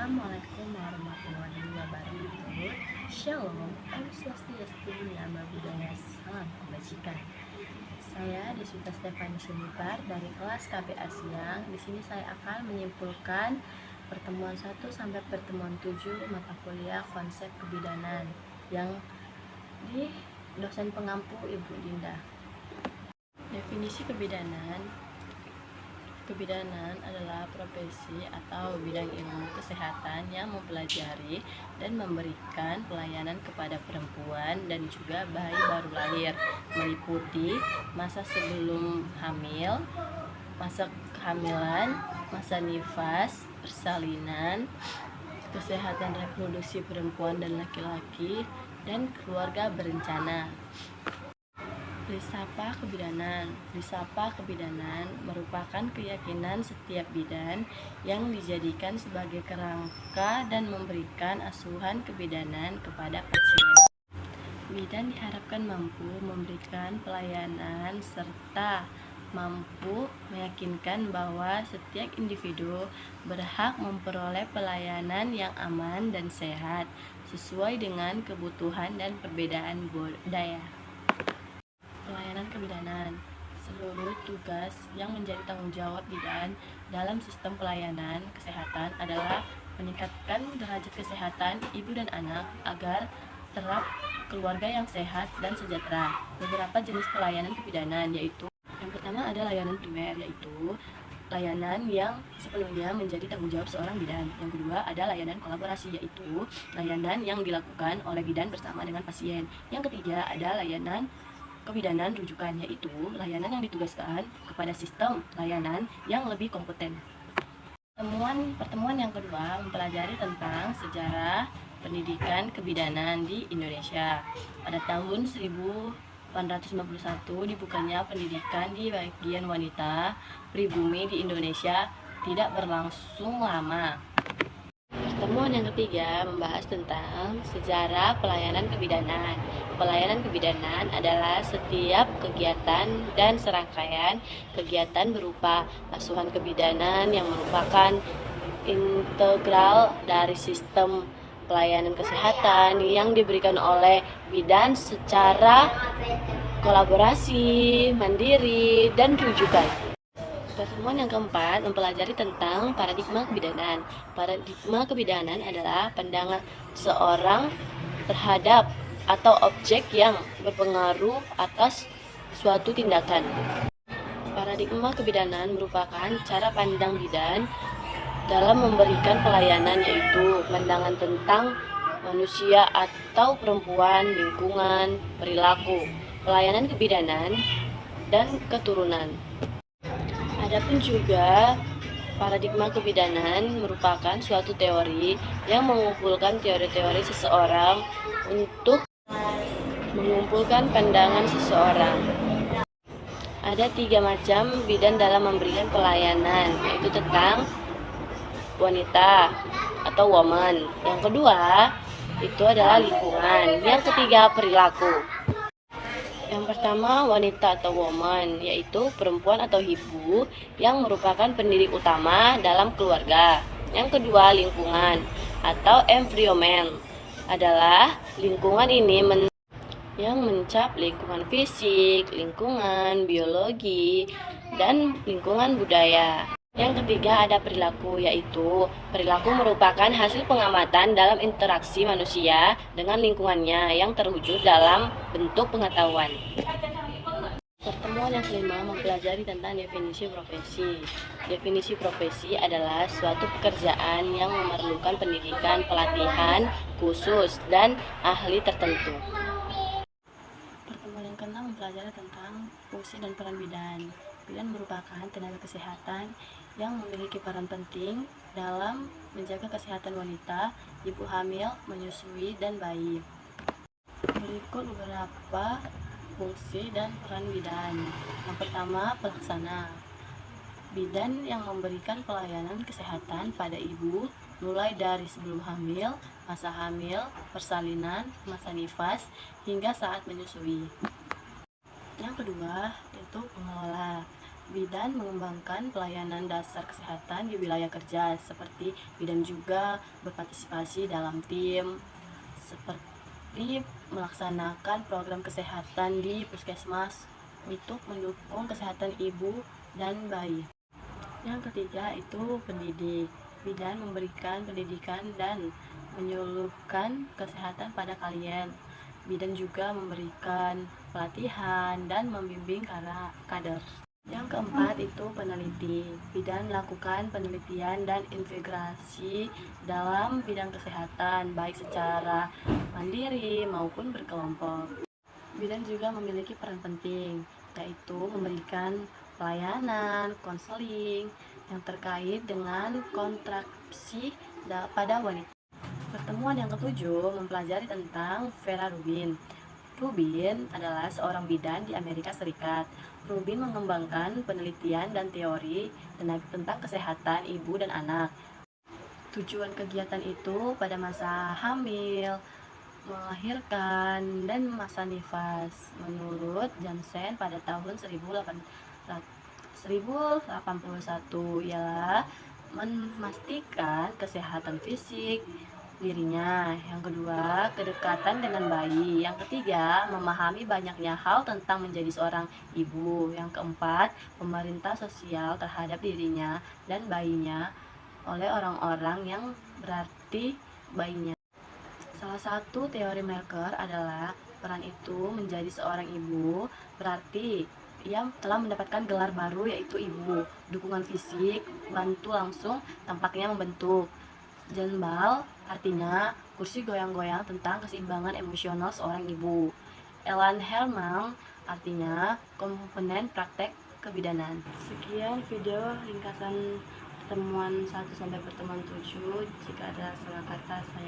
Assalamualaikum warahmatullahi wabarakatuh. Shalom, Om Swastiastu, Nama Budaya, Salam Kebajikan. Saya Deswita Stefani Sunipar dari kelas KPA Siang. Di sini saya akan menyimpulkan pertemuan 1 sampai pertemuan 7 mata kuliah konsep kebidanan yang di dosen pengampu Ibu Dinda. Definisi kebidanan. Kebidanan adalah profesi atau bidang ilmu kesehatan yang mempelajari dan memberikan pelayanan kepada perempuan dan juga bayi baru lahir, meliputi masa sebelum hamil, masa kehamilan, masa nifas, persalinan, kesehatan reproduksi perempuan dan laki-laki, dan keluarga berencana. Filsafat kebidanan. Filsafat kebidanan merupakan keyakinan setiap bidan yang dijadikan sebagai kerangka dan memberikan asuhan kebidanan kepada pasien. Bidan diharapkan mampu memberikan pelayanan serta mampu meyakinkan bahwa setiap individu berhak memperoleh pelayanan yang aman dan sehat sesuai dengan kebutuhan dan perbedaan budaya. Pelayanan kebidanan. Seluruh tugas yang menjadi tanggung jawab bidan dalam sistem pelayanan kesehatan adalah meningkatkan derajat kesehatan ibu dan anak agar terap keluarga yang sehat dan sejahtera. Beberapa jenis pelayanan kebidanan yaitu yang pertama ada layanan primer, yaitu layanan yang sepenuhnya menjadi tanggung jawab seorang bidan. Yang kedua ada layanan kolaborasi, yaitu layanan yang dilakukan oleh bidan bersama dengan pasien. Yang ketiga ada layanan kebidanan rujukan, yaitu layanan yang ditugaskan kepada sistem layanan yang lebih kompeten. Pertemuan yang kedua mempelajari tentang sejarah pendidikan kebidanan di Indonesia. Pada tahun 1851 dibukanya pendidikan di bagian wanita pribumi di Indonesia tidak berlangsung lama. Pertemuan yang ketiga membahas tentang sejarah pelayanan kebidanan. Pelayanan kebidanan adalah setiap kegiatan dan serangkaian kegiatan berupa asuhan kebidanan yang merupakan integral dari sistem pelayanan kesehatan yang diberikan oleh bidan secara kolaborasi, mandiri, dan rujukan. Pertemuan yang keempat mempelajari tentang paradigma kebidanan. Paradigma kebidanan adalah pandangan seorang terhadap atau objek yang berpengaruh atas suatu tindakan. Paradigma kebidanan merupakan cara pandang bidan dalam memberikan pelayanan, yaitu pandangan tentang manusia atau perempuan, lingkungan, perilaku, pelayanan kebidanan, dan keturunan. Adapun juga paradigma kebidanan merupakan suatu teori yang mengumpulkan teori-teori seseorang untuk mengumpulkan pandangan seseorang. Ada 3 macam bidan dalam memberikan pelayanan, yaitu tentang wanita atau woman. Yang kedua itu adalah lingkungan. Yang ketiga perilaku. Yang pertama wanita atau woman, yaitu perempuan atau ibu yang merupakan pendidik utama dalam keluarga. Yang kedua lingkungan atau environment adalah lingkungan ini yang mencap lingkungan fisik, lingkungan biologi, dan lingkungan budaya. Yang ketiga ada perilaku, yaitu perilaku merupakan hasil pengamatan dalam interaksi manusia dengan lingkungannya yang terwujud dalam bentuk pengetahuan. Pertemuan yang kelima mempelajari tentang definisi profesi. Definisi profesi adalah suatu pekerjaan yang memerlukan pendidikan, pelatihan khusus, dan ahli tertentu. Pertemuan yang keenam mempelajari tentang fungsi dan peran bidan. Bidan merupakan tenaga kesehatan yang memiliki peran penting dalam menjaga kesehatan wanita, ibu hamil, menyusui, dan bayi. Berikut beberapa fungsi dan peran bidan. Yang pertama, pelaksana. Bidan yang memberikan pelayanan kesehatan pada ibu mulai dari sebelum hamil, masa hamil, persalinan, masa nifas, hingga saat menyusui. Yang kedua, itu pengelola. Bidan mengembangkan pelayanan dasar kesehatan di wilayah kerja, seperti bidan juga berpartisipasi dalam tim, seperti melaksanakan program kesehatan di puskesmas untuk mendukung kesehatan ibu dan bayi. Yang ketiga itu pendidik. Bidan memberikan pendidikan dan menyuluhkan kesehatan pada kalian. Bidan juga memberikan pelatihan dan membimbing kader. Yang keempat itu peneliti. Bidan melakukan penelitian dan integrasi dalam bidang kesehatan, baik secara mandiri maupun berkelompok. Bidan juga memiliki peran penting, yaitu memberikan pelayanan konseling yang terkait dengan kontrasepsi pada wanita. Pertemuan yang ketujuh mempelajari tentang Vera Rubin. Rubin adalah seorang bidan di Amerika Serikat. Rubin mengembangkan penelitian dan teori tentang kesehatan ibu dan anak. Tujuan kegiatan itu pada masa hamil, melahirkan, dan masa nifas. Menurut Jansen pada tahun 1081 ialah memastikan kesehatan fisik dirinya. Yang kedua, kedekatan dengan bayi. Yang ketiga, memahami banyaknya hal tentang menjadi seorang ibu. Yang keempat, pemerintah sosial terhadap dirinya dan bayinya oleh orang-orang yang berarti bayinya. Salah satu teori Merker adalah peran itu menjadi seorang ibu, berarti ia telah mendapatkan gelar baru yaitu ibu. Dukungan fisik, bantu langsung tampaknya membentuk. Jenbal artinya kursi goyang-goyang tentang keseimbangan emosional seorang ibu. Elan Herman artinya komponen praktek kebidanan. Sekian video ringkasan pertemuan 1 sampai pertemuan 7. Jika ada salah kata saya